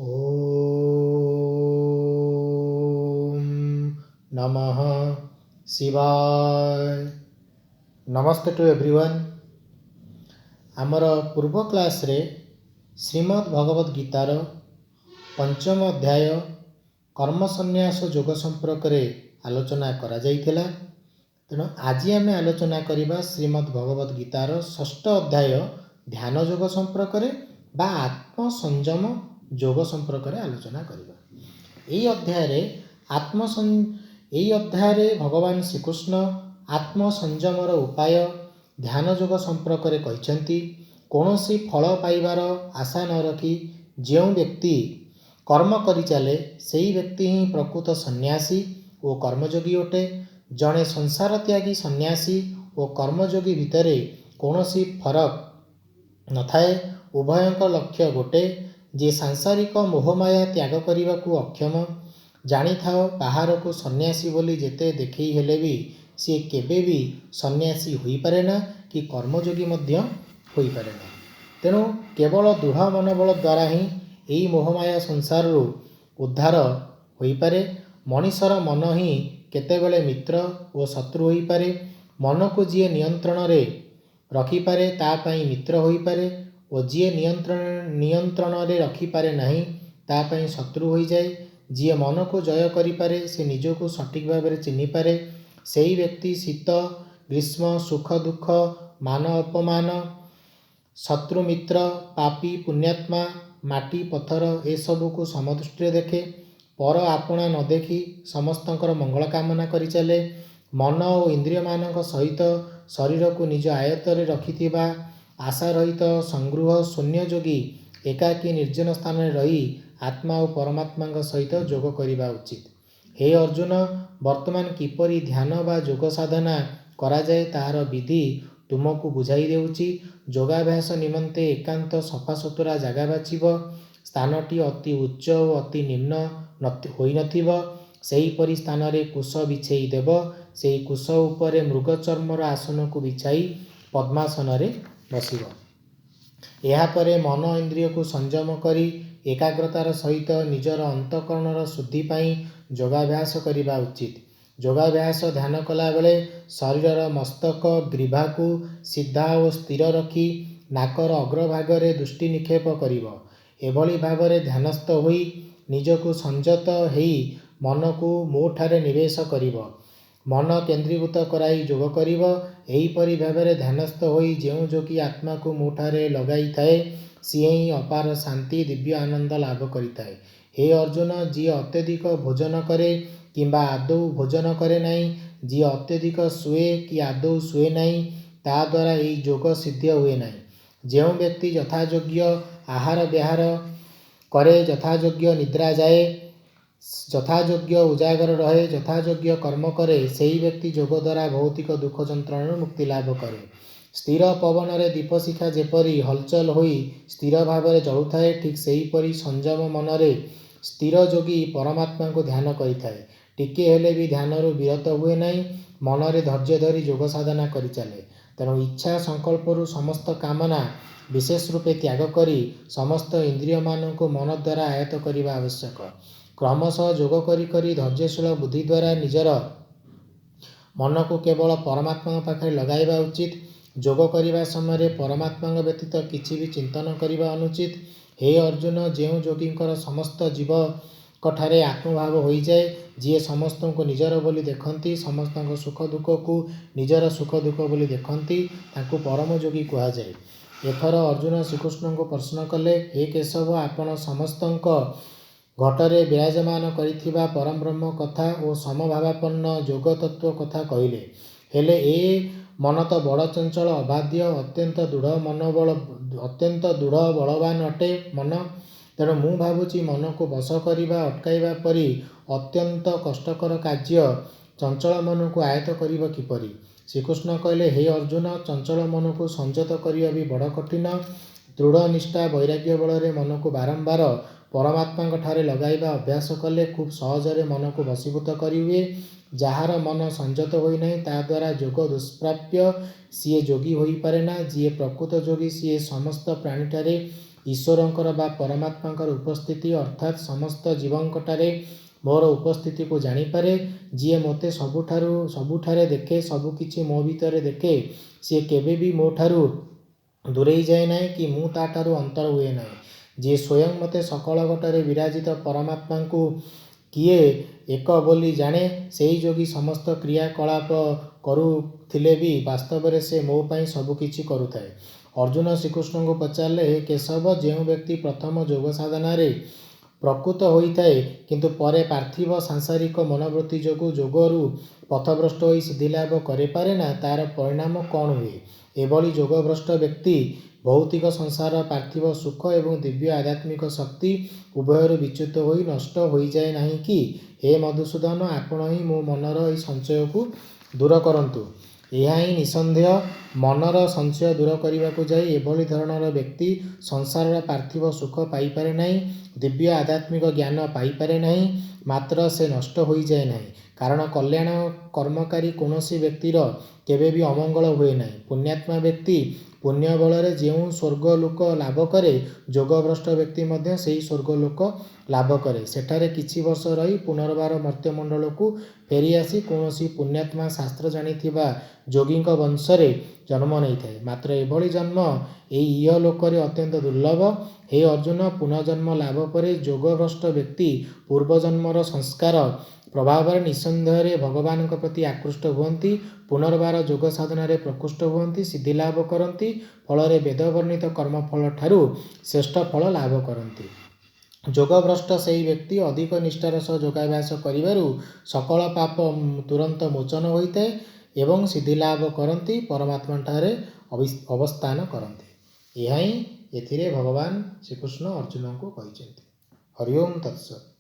ओम नमः शिवाय। नमस्ते टू एवरीवन। आमर पूर्व क्लास रे श्रीमद् भगवद गीतार पंचम अध्याय कर्म संन्यास योग संपर्क रे आलोचना करा जाइथिला। तेणु आज आम आलोचना करवा श्रीमद् भगवद गीतार षष्ठ अध्याय ध्यान योग संपर्क रे बा आत्म संयम योग संपर्क रे आलोचना करवा। यही अध्याय भगवान श्रीकृष्ण आत्म संयमर उपाय ध्यान योग संपर्क रे कहिसेंती। कौनसी फल पाइबार आशा न रखी जो व्यक्ति कर्म करि चले सेही व्यक्ति ही प्रकृत सन्यासी और कर्मयोगी अटे। जड़े संसार त्यागी सन्यासी और कर्मयोगी भितरे कौनसी फरक न थाए। उभयंक लक्ष्य गोटे। जे सांसारिक मोहमाया त्याग करने को अक्षम जानी थाओ बाहर को सन्यासी बोली जेते देखई हेले भी सी केबे भी सन्यासी होई पारे ना कि कर्मयोगी मध्य होई पारे ना। तेणु केवल दृढ़ मनोबल द्वारा ही यही मोहमाया संसार उद्धार होई पारे। मनीषर मन ही केतेबेले मित्र और शत्रु होई पारे। मन को जी नियंत्रण रे रखिपारे तापाई मित्र होई पारे और जी नियंत्रण रे रखिपारे नहीं तापाई शत्रु होई जाए। जी मन को जय करि पारे से निजको सठिक भाव में चिन्हि पारे। सेही व्यक्ति शीत ग्रीष्म सुख दुख मान अपमान शत्रु मित्र पापी पुण्यात्मा माटी पत्थर ए सबू को समदृष्टि देखे। पर आपणा न देखी समस्तंकर मंगल कामना करि चले। मन और इंद्रिय मानक सहित शरीर को निज आयत्तरे रखिथिबा आशा रहित संगृह शून्य जोगी एकाकी निर्जन स्थान में रही आत्मा और परमात्मा सहित योग करिबा उचित। हे अर्जुन, वर्तमान किपरि ध्यान बा योग साधना करा जाए तार विधि तुमको बुझाई देउची। योगाभ्यास निमंते एकांत सफासुतुरा जगह बाछिब। स्थानटी अति उच्च और अति निम्न होई नथिब। सेहीपरि स्थान रे कुश बिछेई देव। सेही कुश उपरे मृग चर्मर आसन को बिछाई पद्मासन रे बसिब। यापरे मन इंद्रिय को संयम करी एकाग्रतार सहित निजर अंतःकरणर शुद्धि पाई योगाभ्यास करिबा उचित। योगाभ्यास ध्यान कला बेले शरीर मस्तक ग्रीभा को सीधा और स्थिर रखी नाकर अग्रभागरे दृष्टि निक्षेप करिब। एभली भावरे ध्यानस्थ होई निजको संयत हेई मन को मोठारे निवेश करिब। मन केन्द्रीभूत कराई योग करिब। एहीपरि भावरे ध्यानस्थ होई जेउ जोगी आत्मा को मोठारे लगाई थाए सिए ही अपार शांति दिव्य आनंद लाभ करिताए। हे अर्जुन, जी अत्यधिक भोजन करे किंबा आदौ भोजन करे नहीं, जी अत्यधिक शुए कि आदौ शुए नहीं ता द्वारा यही योग सिद्ध हुए नहीं। जो व्यक्ति यथायोग्य आहार विहार करे यथायोग्य निद्रा जाए यथायोग्य उजागर रहे यथायोग्य कर्म करे सेही व्यक्ति योग द्वारा भौतिक दुख जंत्रणा मुक्ति लाभ करे। स्थिर पवन रे दीप शिखा जेपरी हलचल होई स्थिर भाव में जलुथाए ठीक सेहीपरि संयम मन रे स्थिर जोगी परमात्मा को ध्यान करिथाए। टिके हेले भी ध्यान विरत हुए नहीं। मन रे धैर्य धरी योग साधना करि चले। तेणु इच्छा संकल्प समस्त कामना विशेष रूपे त्याग करी समस्त इंद्रिय मान को मन द्वारा आयत्त करने आवश्यक। क्रमशः योग करी करी धैर्यशील बुद्धि द्वारा निजर मन को केवल परमात्मा पाखे लगाइबा उचित। योग करने समय परमात्मा व्यतीत किसी भी चिंतन करने अनुचित। हे अर्जुन, जो योगींकर समस्त जीव कठारे आत्मभाव हो जाए जी समस्त को निजर बोली देखती समस्त सुख दुख को निजर सुख दुख बोली देखती ताकू परम योगी कहा जाए। एथर अर्जुन श्रीकृष्ण को प्रश्न कले, हे केशव, आपण समस्त घटरे विराजमान करिथिबा परम ब्रह्म कथा और समभावापन्न योग तत्व कथा कहले। हेले ए मन तो बड़ चंचल अबाध्य अत्यंत दृढ़ बलवान अटे मन। तेणु मु भावुची मन को बस करवा अटकाइबा परी अत्यंत कष्टकर कार्य चंचल मन को आयत्त करिब किपरि। श्रीकृष्ण कहले, हे अर्जुन, चंचल मन को संयत करिया भी बड़ कठिन। दृढ़ निष्ठा वैराग्य बल मन को बारंबार परमात्मा ठारे लगाइबा अभ्यास कले खूब सहजरे मन को वशीभूत करिहुए। जार मन संयत होई नहीं ता द्वारा योग दुष्प्राप्य सीए जोगी होई पारे ना। जीए प्रकृत जोगी सीए समस्त प्राणी ठारे ଈଶ୍ୱରଙ୍କର ବା ପରମାତ୍ମାଙ୍କର ଉପସ୍ଥିତି ଅର୍ଥାତ୍ ସମସ୍ତ ଜୀବଙ୍କଠାରେ ମୋର ଉପସ୍ଥିତିକୁ ଜାଣିପାରେ। ଯିଏ ମୋତେ ସବୁଠାରେ ଦେଖେ, ସବୁକିଛି ମୋ ଭିତରେ ଦେଖେ, ସିଏ କେବେ ବି ମୋ ଠାରୁ ଦୂରେଇ ଯାଏ ନାହିଁ କି ମୁଁ ତା ଠାରୁ ଅନ୍ତର ହୁଏ ନାହିଁ। ଯିଏ ସ୍ୱୟଂ ମୋତେ ସକଳକଠାରେ ବିରାଜିତ ପରମାତ୍ମାଙ୍କୁ କିଏ ଏକ ବୋଲି ଜାଣେ, ସେହି ଯୋଗୀ ସମସ୍ତ କ୍ରିୟାକଳାପ କରୁଥିଲେ ବି ବାସ୍ତବରେ ସେ ମୋ ପାଇଁ ସବୁକିଛି କରୁଥାଏ। ଅର୍ଜୁନ ଶ୍ରୀକୃଷ୍ଣଙ୍କୁ ପଚାରିଲେ, ହେ କେଶବ, ଯେଉଁ ବ୍ୟକ୍ତି ପ୍ରଥମ ଯୋଗ ସାଧନାରେ ପ୍ରକୃତ ହୋଇଥାଏ କିନ୍ତୁ ପରେ ପାର୍ଥିବ ସାଂସାରିକ ମନୋବୃତ୍ତି ଯୋଗୁଁ ଯୋଗରୁ ପଥଭ୍ରଷ୍ଟ ହୋଇ ସିଦ୍ଧିଲାଭ କରିପାରେ ନା, ତାର ପରିଣାମ କ'ଣ ହୁଏ? ଏଭଳି ଯୋଗଭ୍ରଷ୍ଟ ବ୍ୟକ୍ତି ଭୌତିକ ସଂସାର, ପାର୍ଥିବ ସୁଖ ଏବଂ ଦିବ୍ୟ ଆଧ୍ୟାତ୍ମିକ ଶକ୍ତି ଉଭୟରୁ ବିଚ୍ୟୁତ ହୋଇ ନଷ୍ଟ ହୋଇଯାଏ ନାହିଁ କି? ହେ ମଧୁସୂଦନ, ଆପଣ ହିଁ ମୋ ମନର ଏହି ସଂଶୟକୁ ଦୂର କରନ୍ତୁ। ଏହା ହିଁ ନିଃସନ୍ଦେହ। ମନର ସଂଶୟ ଦୂର କରିବାକୁ ଯାଇ ଏଭଳି ଧରଣର ବ୍ୟକ୍ତି ସଂସାରର ପାର୍ଥିବ ସୁଖ ପାଇପାରେ ନାହିଁ, ଦିବ୍ୟ ଆଧ୍ୟାତ୍ମିକ ଜ୍ଞାନ ପାଇପାରେ ନାହିଁ, ମାତ୍ର ସେ ନଷ୍ଟ ହୋଇଯାଏ ନାହିଁ। କାରଣ କଲ୍ୟାଣ କର୍ମକାରୀ କୌଣସି ବ୍ୟକ୍ତିର କେବେ ବି ଅମଙ୍ଗଳ ହୁଏ ନାହିଁ। ପୁଣ୍ୟାତ୍ମା ବ୍ୟକ୍ତି ପୁଣ୍ୟ ବଳରେ ଯେଉଁ ସ୍ୱର୍ଗଲୋକ ଲାଭ କରେ, ଯୋଗଭ୍ରଷ୍ଟ ବ୍ୟକ୍ତି ମଧ୍ୟ ସେହି ସ୍ୱର୍ଗଲୋକ ଲାଭ କରେ। ସେଠାରେ କିଛି ବର୍ଷ ରହି ପୁନର୍ବାର ମର୍ତ୍ତ୍ୟମଣ୍ଡଳକୁ ଫେରିଆସି କୌଣସି ପୁଣ୍ୟାତ୍ମା ଶାସ୍ତ୍ର ଜାଣିଥିବା ଯୋଗୀଙ୍କ ବଂଶରେ ଜନ୍ମ ନେଇଥାଏ। ମାତ୍ର ଏଭଳି ଜନ୍ମ ଏହି ଇହଲୋକରେ ଅତ୍ୟନ୍ତ ଦୁର୍ଲଭ। ହେ ଅର୍ଜୁନ, ପୁନର୍ଜନ୍ମ ଲାଭ ପରେ ଯୋଗଭ୍ରଷ୍ଟ ବ୍ୟକ୍ତି ପୂର୍ବଜନ୍ମର ସଂସ୍କାର ପ୍ରଭାବରେ ନିଃସନ୍ଦେହରେ ଭଗବାନଙ୍କ ପ୍ରତି ଆକୃଷ୍ଟ ହୁଅନ୍ତି, ପୁନର୍ବାର ଯୋଗ ସାଧନାରେ ପ୍ରକୃଷ୍ଟ ହୁଅନ୍ତି, ସିଦ୍ଧିଲାଭ କରନ୍ତି, ଫଳରେ ବେଦବର୍ଣ୍ଣିତ କର୍ମଫଳ ଠାରୁ ଶ୍ରେଷ୍ଠ ଫଳ ଲାଭ କରନ୍ତି। ଯୋଗଭ୍ରଷ୍ଟ ସେହି ବ୍ୟକ୍ତି ଅଧିକ ନିଷ୍ଠାର ସହ ଯୋଗାଭ୍ୟାସ କରିବାରୁ ସକଳ ପାପ ତୁରନ୍ତ ମୋଚନ ହୋଇଥାଏ ଏବଂ ସିଦ୍ଧିଲାଭ କରନ୍ତି, ପରମାତ୍ମାଠାରେ ଅବସ୍ଥାନ କରନ୍ତି। ଏହା ହିଁ ଏଥିରେ ଭଗବାନ ଶ୍ରୀକୃଷ୍ଣ ଅର୍ଜୁନଙ୍କୁ କହିଛନ୍ତି। ହରି ଓମ୍ ତତ୍ସତ୍।